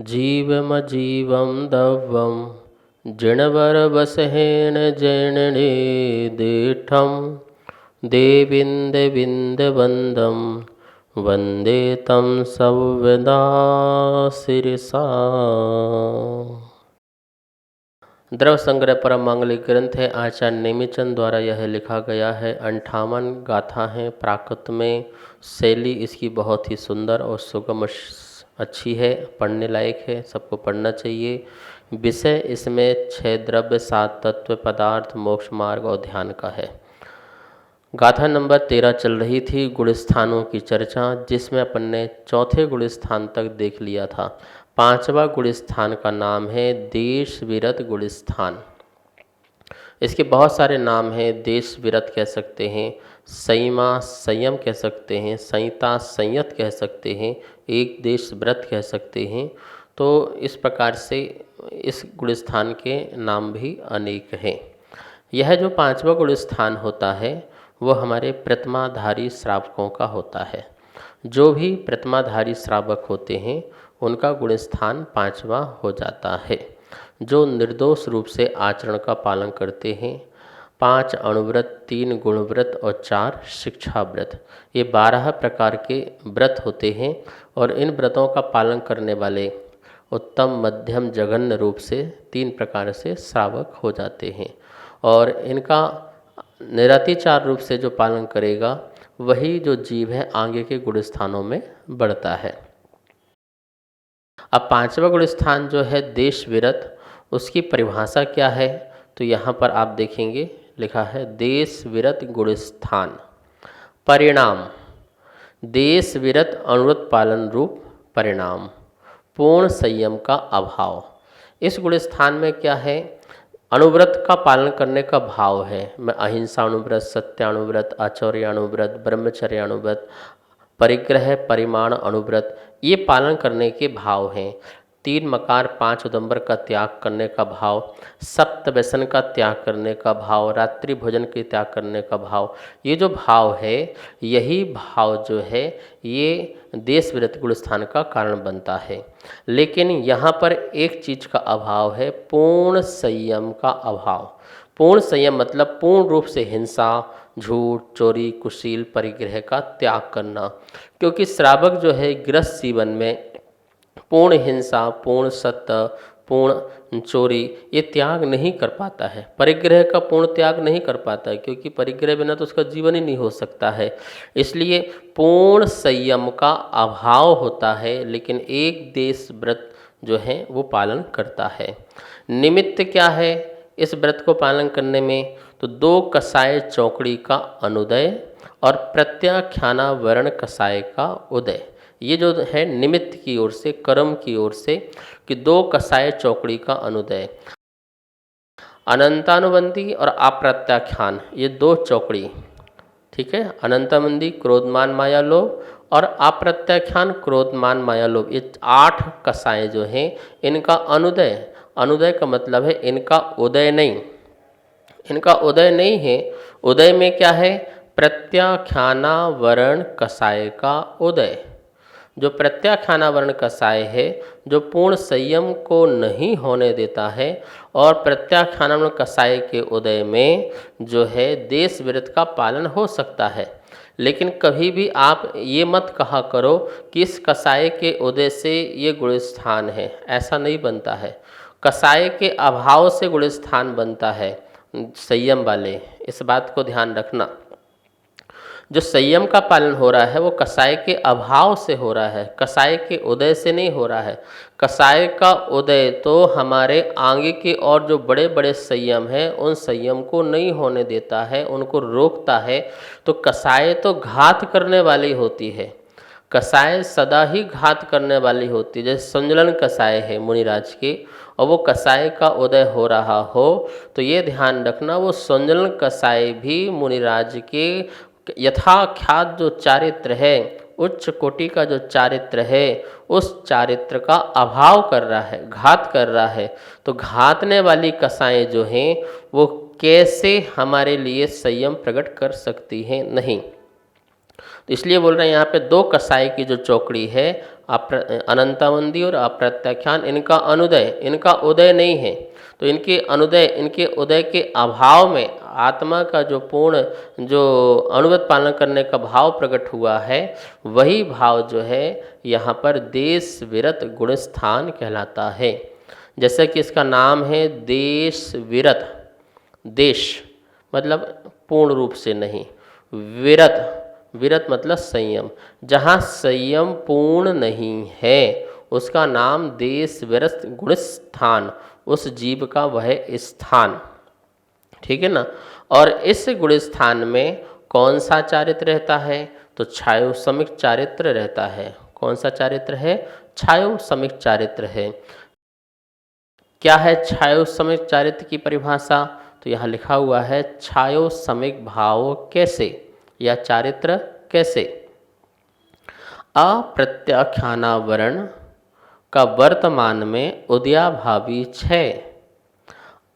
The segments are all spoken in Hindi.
जीवमजीवं दव्वं जिणवरवसहेन जनने दीठं देविन्दविन्दवन्दं वन्दे तं सव्यदा शिरसा। द्रव्य संग्रह परम मांगलिक ग्रंथ है। आचार्य नेमिचंद द्वारा यह लिखा गया है। 58 गाथा हैं प्राकृत में। शैली इसकी बहुत ही सुंदर और सुगम अच्छी है, पढ़ने लायक है, सबको पढ़ना चाहिए। विषय इसमें 6 द्रव्य, 7 तत्व, पदार्थ, मोक्ष मार्ग और ध्यान का है। गाथा नंबर 13 चल रही थी, गुण स्थानों की चर्चा, जिसमें अपन ने चौथे गुण स्थान तक देख लिया था। 5वां गुण स्थान का नाम है देश विरत गुण स्थान। इसके बहुत सारे नाम हैं। देश विरत कह सकते हैं, संयमा संयम कह सकते हैं, संहिता संयत कह सकते हैं, एक देश व्रत कह सकते हैं। तो इस प्रकार से इस गुण स्थान के नाम भी अनेक हैं। यह जो 5वां गुण स्थान होता है वह हमारे प्रतिमाधारी श्रावकों का होता है। जो भी प्रतिमाधारी श्रावक होते हैं उनका गुण स्थान 5वां हो जाता है। जो निर्दोष रूप से आचरण का पालन करते हैं, 5 अणुव्रत, 3 गुणव्रत और 4 शिक्षा व्रत, ये 12 प्रकार के व्रत होते हैं। और इन व्रतों का पालन करने वाले उत्तम, मध्यम, जघन्य रूप से 3 प्रकार से श्रावक हो जाते हैं। और इनका निरतिचार रूप से जो पालन करेगा वही जो जीव है आगे के गुण स्थानों में बढ़ता है। अब 5वां गुण स्थान जो है देश विरत, उसकी परिभाषा क्या है? तो यहाँ पर आप देखेंगे लिखा है देश विरत गुण स्थान। परिणाम देश विरत अणुव्रत पालन रूप परिणाम। पूर्ण संयम का अभाव। इस गुण स्थान में क्या है? अणुव्रत का पालन करने का भाव है। मैं अहिंसा अणुव्रत, सत्याणुव्रत, आचौर्य अणुव्रत, ब्रह्मचर्य अणुव्रत, परिग्रह परिमाण अणुव्रत, ये पालन करने के भाव हैं। 3 मकार 5 उदंबर का त्याग करने का भाव, सप्त व्यसन का त्याग करने का भाव, रात्रि भोजन के त्याग करने का भाव, ये जो भाव है यही भाव जो है ये देश विरत गुण स्थान का कारण बनता है। लेकिन यहाँ पर एक चीज़ का अभाव है, पूर्ण संयम का अभाव। पूर्ण संयम मतलब पूर्ण रूप से हिंसा, झूठ, चोरी, कुशील, परिग्रह का त्याग करना। क्योंकि श्रावक जो है गृहस्थ जीवन में पूर्ण हिंसा, पूर्ण सत्य, पूर्ण चोरी ये त्याग नहीं कर पाता है। परिग्रह का पूर्ण त्याग नहीं कर पाता है, क्योंकि परिग्रह बिना तो उसका जीवन ही नहीं हो सकता है। इसलिए पूर्ण संयम का अभाव होता है। लेकिन एक देश व्रत जो है वो पालन करता है। निमित्त क्या है इस व्रत को पालन करने में? तो 2 कसाय चौकड़ी का अनुदय और प्रत्याख्याना वर्ण कसाय का उदय। ये जो है निमित्त की ओर से, कर्म की ओर से, कि 2 कसाय चौकड़ी का अनुदय। अनंतानुबंधी और अप्रत्याख्यान, ये 2 चौकड़ी, ठीक है। अनंतानुबंधी क्रोधमान माया लोभ और अप्रत्याख्यान क्रोधमान माया लोभ, ये 8 कसाय जो हैं इनका अनुदय। अनुदय का मतलब है इनका उदय नहीं, इनका उदय नहीं है। उदय में क्या है? प्रत्याख्याना वर्ण कसाय का उदय। जो प्रत्याख्याना वर्ण कसाय है, जो पूर्ण संयम को नहीं होने देता है, और प्रत्याख्याना वर्ण कसाय के उदय में जो है देश विरत का पालन हो सकता है। लेकिन कभी भी आप ये मत कहा करो कि इस कसाय के उदय से ये गुण स्थान है, ऐसा नहीं बनता है। कसाय के अभाव से गुण स्थान बनता है संयम वाले, इस बात को ध्यान रखना। जो संयम का पालन हो रहा है वो कसाय के अभाव से हो रहा है, कसाय के उदय से नहीं हो रहा है। कसाय का उदय तो हमारे आगे के और जो बड़े बड़े संयम हैं उन संयम को नहीं होने देता है, उनको रोकता है। तो कसाय तो घात करने वाली होती है, कसाय सदा ही घात करने वाली होती है। जैसे संजलन कसाय है मुनिराज के, और वो कसाय का उदय हो रहा हो तो ये ध्यान रखना वो संजलन कसाय भी मुनिराज के यथाख्यात जो चारित्र है, उच्च कोटि का जो चारित्र है, उस चारित्र का अभाव कर रहा है, घात कर रहा है। तो घातने वाली कसाएं जो हैं वो कैसे हमारे लिए संयम प्रकट कर सकती हैं? नहीं। तो इसलिए बोल रहे हैं यहाँ पे दो कसाई की जो चौकड़ी है, अनंतावंदी और अप्रत्याख्यान, इनका अनुदय, इनका उदय नहीं है। तो इनके अनुदय, इनके उदय के अभाव में आत्मा का जो पूर्ण जो अनुगत पालन करने का भाव प्रकट हुआ है, वही भाव जो है यहाँ पर देश विरत गुणस्थान कहलाता है। जैसे कि इसका नाम है देश विरत, देश मतलब पूर्ण रूप से नहीं, विरत, विरत मतलब संयम, जहाँ संयम पूर्ण नहीं है उसका नाम देश विरत गुणस्थान, उस जीव का वह स्थान, ठीक है ना। और इस गुणस्थान में कौन सा चारित्र रहता है, तो छायोसमिक चारित्र रहता है। कौन सा चारित्र है, छायोसमिक चारित्र है। क्या है छायोसमिक चारित्र की परिभाषा, तो यहाँ लिखा हुआ है छायोसमिक भाव कैसे या चारित्र कैसे। अप्रत्याख्यानावरण का वर्तमान में उदयाभावी क्षय,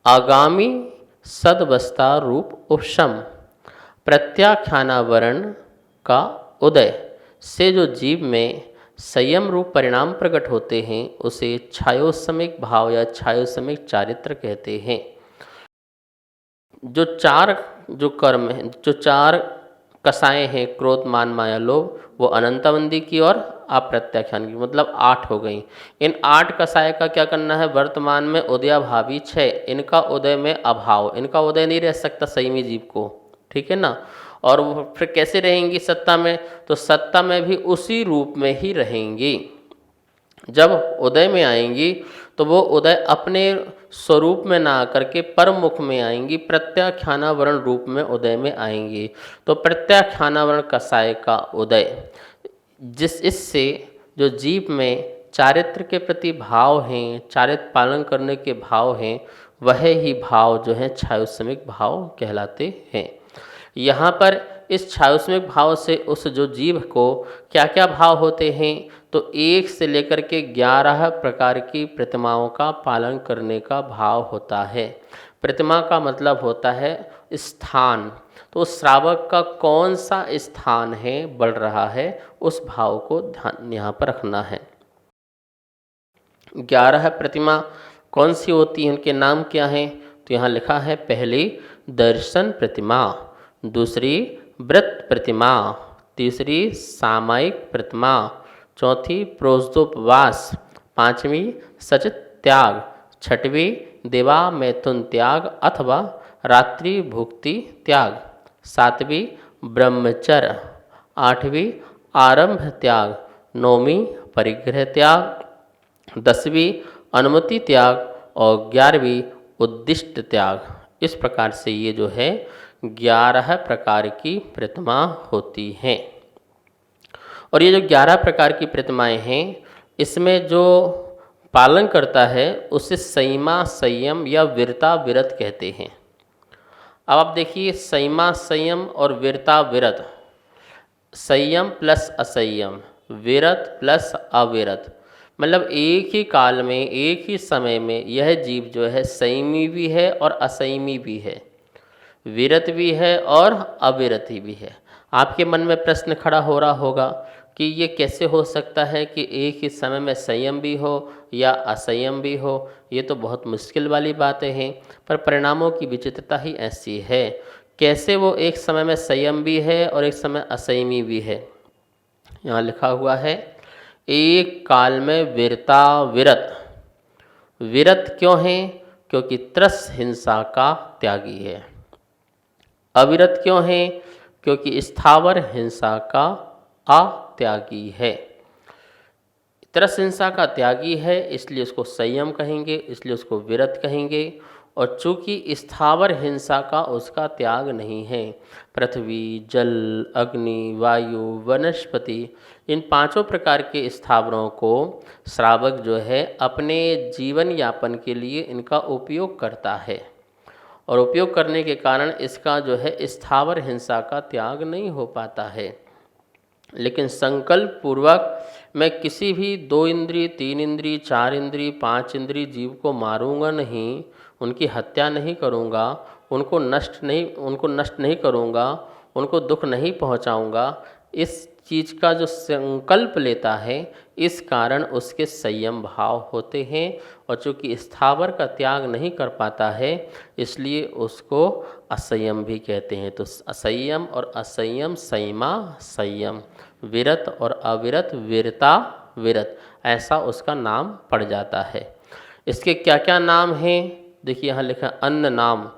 आगामी सदवस्था रूप उपशम, प्रत्याख्यानावरण का उदय से जो जीव में संयम रूप परिणाम प्रकट होते हैं उसे छायोसमिक भाव या छायोसमिक चारित्र कहते हैं। जो चार जो कर्म हैं, जो चार कसाएँ हैं, क्रोध मान माया लोभ, वो अनंतावंदी की और अप्रत्याख्यान की, मतलब 8 हो गई। इन 8 कसाय का क्या करना है, वर्तमान में उदयाभावी 6, इनका उदय में अभाव, इनका उदय नहीं रह सकता संयमी जीव को, ठीक है ना। और वो फिर कैसे रहेंगी सत्ता में, तो सत्ता में भी उसी रूप में ही रहेंगी। जब उदय में आएंगी तो वो उदय अपने स्वरूप में ना आकर के परमुख में आएंगी, प्रत्याख्यानावरण रूप में उदय में आएंगी। तो प्रत्याख्यानावरण कसाय का उदय, इससे जो जीव में चारित्र के प्रति भाव हैं, चारित्र पालन करने के भाव हैं, वह ही भाव जो है छायोसमिक भाव कहलाते हैं। यहाँ पर इस छायोसमिक भाव से उस जो जीव को क्या क्या भाव होते हैं, तो 1 से लेकर के 11 प्रकार की प्रतिमाओं का पालन करने का भाव होता है। प्रतिमा का मतलब होता है स्थान, तो श्रावक का कौन सा स्थान है बढ़ रहा है, उस भाव को ध्यान यहाँ पर रखना है। 11 प्रतिमा कौन सी होती हैं, उनके नाम क्या हैं, तो यहाँ लिखा है पहली दर्शन प्रतिमा, दूसरी व्रत प्रतिमा, तीसरी सामायिक प्रतिमा, चौथी प्रोजोपवास, पांचवी सचित त्याग, छठवीं देवा मैथुन त्याग अथवा रात्रि भुक्ति त्याग, सातवीं ब्रह्मचर्य, आठवीं आरंभ त्याग, नौवीं परिग्रह त्याग, 10वीं अनुमति त्याग और 11वीं उद्दिष्ट त्याग। इस प्रकार से ये जो है 11 प्रकार की प्रतिमा होती हैं। और ये जो 11 प्रकार की प्रतिमाएं हैं, इसमें जो पालन करता है उसे संयमा संयम या वीरता विरत कहते हैं। अब आप देखिए संयमा संयम और वीरता विरत, संयम प्लस असंयम, विरत प्लस अविरत, मतलब एक ही काल में एक ही समय में यह जीव जो है संयमी भी है और असंयमी भी है, विरत भी है और अविरत भी है। आपके मन में प्रश्न खड़ा हो रहा होगा कि ये कैसे हो सकता है कि एक ही समय में संयम भी हो या असंयम भी हो, ये तो बहुत मुश्किल वाली बातें हैं। पर परिणामों की विचित्रता ही ऐसी है, कैसे वो एक समय में संयम भी है और एक समय असंयमी भी है। यहाँ लिखा हुआ है एक काल में वीरता विरत, विरत क्यों है, क्योंकि त्रस हिंसा का त्यागी है। अविरत क्यों है, क्योंकि स्थावर हिंसा का अत्यागी है। त्रस हिंसा का त्यागी है इसलिए उसको संयम कहेंगे, इसलिए उसको विरत कहेंगे। और चूंकि स्थावर हिंसा का उसका त्याग नहीं है, पृथ्वी जल अग्नि वायु वनस्पति, इन 5 प्रकार के स्थावरों को श्रावक जो है अपने जीवन यापन के लिए इनका उपयोग करता है। और उपयोग करने के कारण इसका जो है स्थावर हिंसा का त्याग नहीं हो पाता है। लेकिन संकल्प पूर्वक मैं किसी भी 2 इंद्रिय 3 इंद्रिय 4 इंद्रिय 5 इंद्रिय जीव को मारूंगा नहीं, उनकी हत्या नहीं करूंगा, उनको नष्ट नहीं करूंगा, उनको दुख नहीं पहुंचाऊंगा, इस चीज का जो संकल्प लेता है, इस कारण उसके संयम भाव होते हैं। और चूंकि स्थावर का त्याग नहीं कर पाता है, इसलिए उसको असंयम भी कहते हैं। तो असंयम और असंयम, संयमा संयम, विरत और अविरत, वीरता विरत, ऐसा उसका नाम पड़ जाता है। इसके क्या क्या नाम हैं? देखिए यहाँ लिखा अन्न नाम,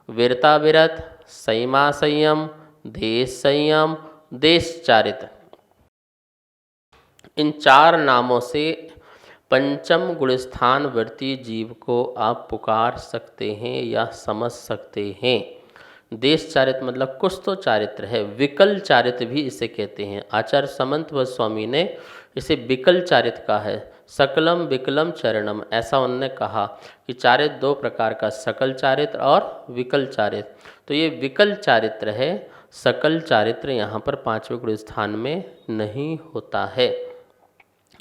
वीरता विरत, संयमा संयम, देश संयम, देशचारित। इन 4 नामों से पंचम गुणस्थान वर्ती जीव को आप पुकार सकते हैं या समझ सकते हैं। देश चारित्र मतलब कुछ तो चारित्र है, विकल चारित्र भी इसे कहते हैं। आचार्य समंत स्वामी ने इसे विकल चारित्र कहा है। सकलम विकलम चरणम, ऐसा उन्होंने कहा कि चारित्र 2 प्रकार का, सकल चारित्र और विकल चारित्र। तो ये विकल चारित्र है, सकल चारित्र यहाँ पर 5वें गुण स्थान में नहीं होता है।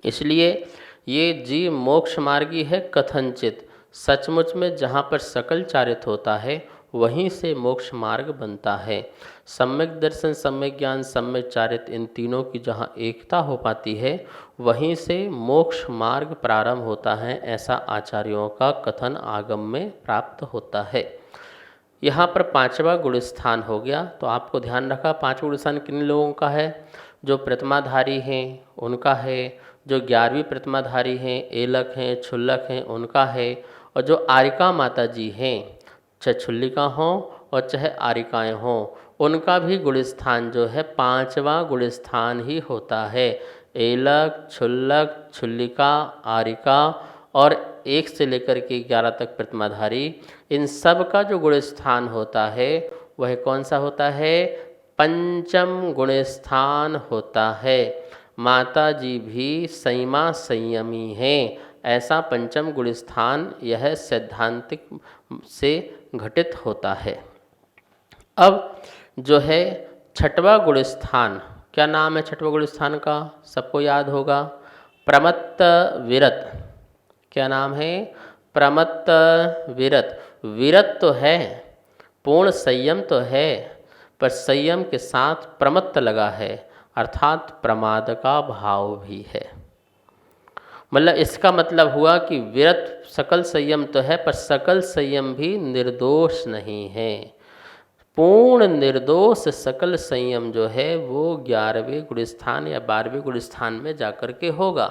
इसलिए ये जीव मोक्ष मार्गी है कथनचित। सचमुच में जहाँ पर सकल चारित्र होता है वहीं से मोक्ष मार्ग बनता है। सम्यक दर्शन, सम्यक ज्ञान, सम्यक चारित्र, इन तीनों की जहाँ एकता हो पाती है वहीं से मोक्ष मार्ग प्रारंभ होता है, ऐसा आचार्यों का कथन आगम में प्राप्त होता है। यहाँ पर 5वां गुण स्थान हो गया। तो आपको ध्यान रखा 5वां गुण स्थान किन लोगों का है? जो प्रतिमाधारी हैं उनका है, जो 11वीं प्रतिमाधारी हैं, एलक हैं, क्षुल्लक हैं, उनका है, और जो आरिका माता जी हैं, चाहे क्षुल्लिका हों और चाहे आरिकाएँ हों, उनका भी गुण स्थान जो है 5वां गुण स्थान ही होता है। एलक, क्षुल्लक, क्षुल्लिका, आरिका और 1 से लेकर के 11 तक प्रतिमाधारी, इन सब का जो गुण स्थान होता है वह कौन सा होता है? पंचम गुण स्थान होता है। माता जी भी संयमा संयमी हैं, ऐसा पंचम गुण स्थान यह सैद्धांतिक से घटित होता है। अब जो है 6वां गुण स्थान, क्या नाम है 6वां गुण स्थान का? सबको याद होगा, प्रमत्त विरत। क्या नाम है? प्रमत्त विरत। विरत तो है, पूर्ण संयम तो है, पर संयम के साथ प्रमत्त लगा है, अर्थात प्रमाद का भाव भी है। मतलब इसका मतलब हुआ कि विरत सकल संयम तो है, पर सकल संयम भी निर्दोष नहीं है। पूर्ण निर्दोष सकल संयम जो है वो 11वें गुण स्थान या 12वें गुण स्थान में जाकर के होगा।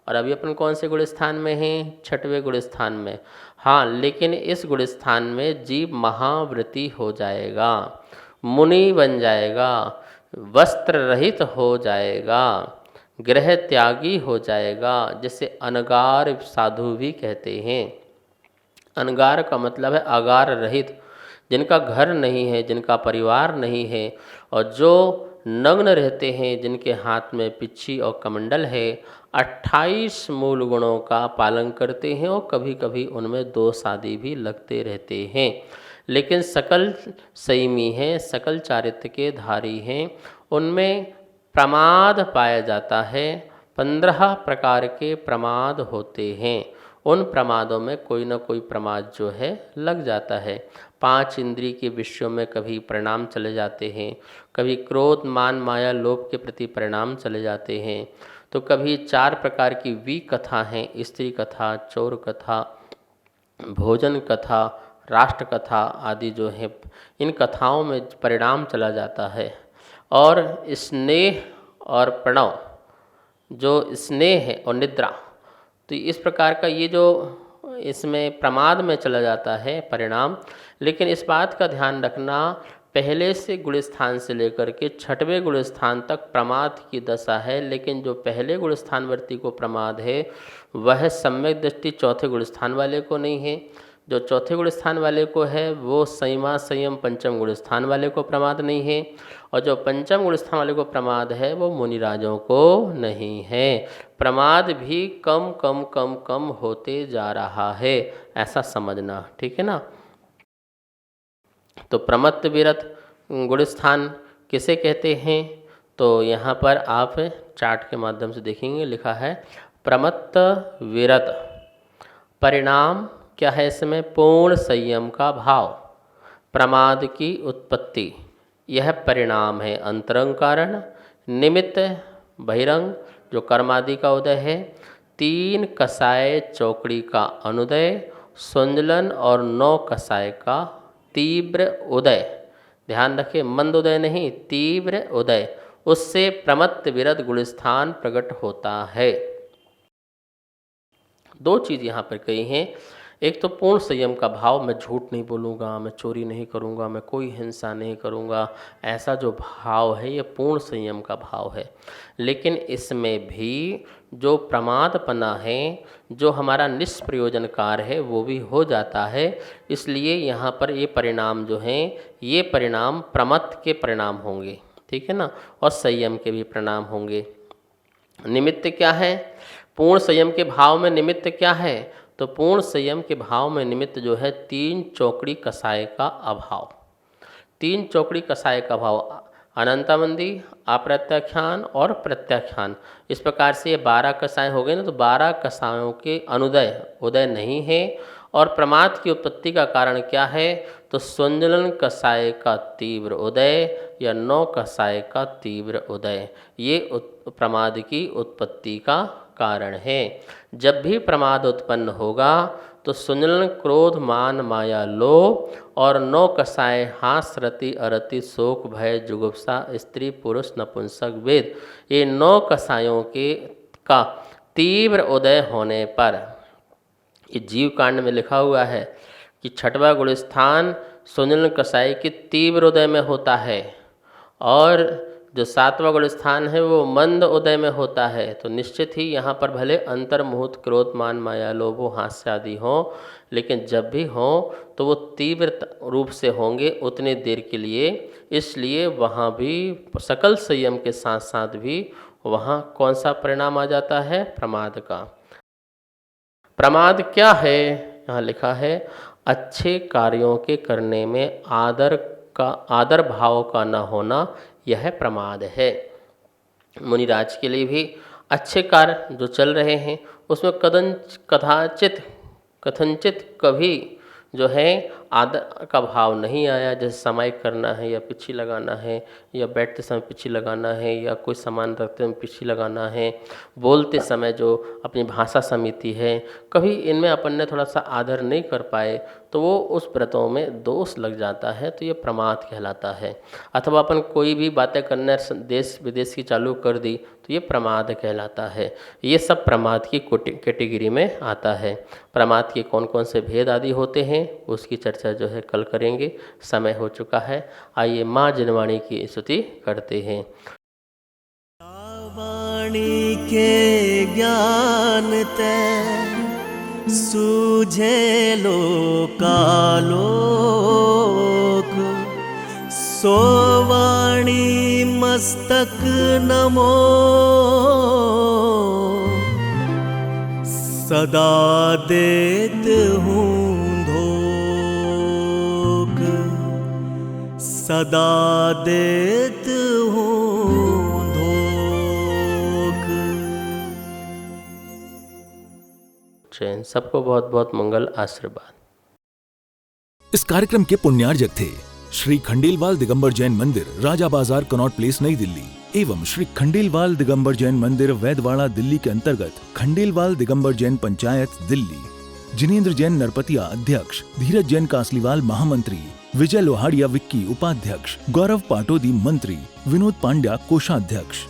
और अभी अपन कौन से गुण स्थान में हैं? 6वें गुण स्थान में। हाँ, लेकिन इस गुण स्थान में जीव महाव्रती हो जाएगा, मुनि बन जाएगा, वस्त्र रहित हो जाएगा, गृह त्यागी हो जाएगा, जिसे अनगार साधु भी कहते हैं। अनगार का मतलब है अगार रहित, जिनका घर नहीं है, जिनका परिवार नहीं है, और जो नग्न रहते हैं, जिनके हाथ में पिच्छी और कमंडल है, 28 मूल गुणों का पालन करते हैं और कभी कभी उनमें दोष आदि भी लगते रहते हैं, लेकिन सकल संयमी हैं, सकल चारित्र के धारी हैं। उनमें प्रमाद पाया जाता है। 15 प्रकार के प्रमाद होते हैं। उन प्रमादों में कोई ना कोई प्रमाद जो है लग जाता है। 5 इंद्रिय के विषयों में कभी परिणाम चले जाते हैं, कभी क्रोध, मान, माया, लोभ के प्रति परिणाम चले जाते हैं। तो कभी 4 प्रकार की विकथा हैं, स्त्री कथा, चोर कथा, भोजन कथा, राष्ट्र कथा आदि जो है, इन कथाओं में परिणाम चला जाता है। और स्नेह और प्रणव, जो स्नेह है और निद्रा, तो इस प्रकार का ये जो इसमें प्रमाद में चला जाता है परिणाम। लेकिन इस बात का ध्यान रखना, पहले से गुण स्थान से लेकर के 6वें गुण स्थान तक प्रमाद की दशा है, लेकिन जो पहले गुण स्थानवर्ती को प्रमाद है वह सम्यक दृष्टि 4थे गुण स्थान वाले को नहीं है। जो 4थे गुण स्थान वाले को है वो संयमा संयम 5म गुण स्थान वाले को प्रमाद नहीं है, और जो 5म गुण स्थान वाले को प्रमाद है वो मुनिराजों को नहीं है। प्रमाद भी कम कम कम कम होते जा रहा है, ऐसा समझना, ठीक है ना। तो प्रमत्त विरत गुण स्थान किसे कहते हैं? तो यहाँ पर आप चार्ट के माध्यम से देखेंगे, लिखा है प्रमत्त विरत। परिणाम क्या है इसमें? पूर्ण संयम का भाव, प्रमाद की उत्पत्ति, यह परिणाम है। अंतरंग कारण निमित्त बहिरंग जो कर्मादि का उदय है, 3 कसाय चौकड़ी का अनुदय, संजलन और 9 कसाय का तीव्र उदय। ध्यान रखें, मंद उदय नहीं, तीव्र उदय, उससे प्रमत्त विरत गुणस्थान प्रकट होता है। 2 चीज़ यहाँ पर कही हैं। एक तो पूर्ण संयम का भाव, मैं झूठ नहीं बोलूँगा, मैं चोरी नहीं करूँगा, मैं कोई हिंसा नहीं करूँगा, ऐसा जो भाव है ये पूर्ण संयम का भाव है। लेकिन इसमें भी जो प्रमादपना है, जो हमारा निष्प्रयोजनकार है, वो भी हो जाता है। इसलिए यहाँ पर ये परिणाम जो हैं, ये परिणाम प्रमत्त के परिणाम होंगे, ठीक है ना, और संयम के भी परिणाम होंगे। निमित्त क्या है? पूर्ण संयम के भाव में निमित्त क्या है? तो पूर्ण संयम के भाव में निमित्त जो है 3 चौकड़ी कसाय का अभाव। 3 चौकड़ी कसाय का भाव, अनंतामंदी, अप्रत्याख्यान और प्रत्याख्यान। इस प्रकार से ये 12 कसाय हो गए ना, तो 12 कसायों के उदय नहीं है। और प्रमाद की उत्पत्ति का कारण क्या है? तो संजलन कसाय का तीव्र उदय या 9 कसाय का तीव्र उदय, ये प्रमाद की उत्पत्ति का कारण है। जब भी प्रमाद उत्पन्न होगा तो संजलन, क्रोध, मान, माया, लोभ और 9 कसाय हास, रति, अरति, शोक, भय, जुगुप्सा, स्त्री, पुरुष, नपुंसक, वेद, ये 9 कसायों का तीव्र उदय होने पर, ये जीव कांड में लिखा हुआ है कि 6वां गुणस्थान संजलन कसाय के तीव्र उदय में होता है और जो 7वां गुणस्थान है वो मंद उदय में होता है। तो निश्चित ही यहाँ पर भले अंतर्मुहूर्त क्रोध, मान, माया, लोभ, हास्य आदि हो, लेकिन जब भी हो तो वो तीव्र रूप से होंगे उतने देर के लिए। इसलिए वहाँ भी सकल संयम के साथ साथ भी वहाँ कौन सा परिणाम आ जाता है? प्रमाद का। प्रमाद क्या है? यहाँ लिखा है, अच्छे कार्यों के करने में आदर भाव का न होना, यह प्रमाद है। मुनिराज के लिए भी अच्छे कार्य जो चल रहे हैं उसमें कथनचित कभी जो है आदर का भाव नहीं आया, जैसे समय करना है या पिछी लगाना है या बैठते समय पिछी लगाना है या कोई सामान रखते समय पिछी लगाना है, बोलते समय जो अपनी भाषा समिति है, कभी इनमें अपन ने थोड़ा सा आदर नहीं कर पाए तो वो उस व्रतों में दोष लग जाता है, तो ये प्रमाद कहलाता है। अथवा अपन कोई भी बातें करने देश विदेश की चालू कर दी तो ये प्रमाद कहलाता है। ये सब प्रमाद की कैटेगरी में आता है। प्रमाद के कौन कौन से भेद आदि होते हैं उसकी चर्चा जो है कल करेंगे, समय हो चुका है। आइए माँ जिनवाणी की स्तुति करते हैं। वाणी के ज्ञान ते सूझे लोकालोक, सो वाणी मस्तक नमो, सदा देत हूँ धोख, सदा देत हूँ धोख। जैन सबको बहुत बहुत मंगल आशीर्वाद। इस कार्यक्रम के पुण्यार्जक थे श्री खंडेलवाल दिगंबर जैन मंदिर, राजा बाजार, कनॉट प्लेस, नई दिल्ली, एवं श्री खंडेलवाल दिगंबर जैन मंदिर, वैदवाड़ा, दिल्ली के अंतर्गत खंडेलवाल दिगंबर जैन पंचायत, दिल्ली। जिनेंद्र जैन नरपतिया अध्यक्ष, धीरज जैन कासलीवाल महामंत्री, विजय लोहाड़िया विक्की उपाध्यक्ष, गौरव पाटोदी मंत्री, विनोद पांड्या कोषाध्यक्ष।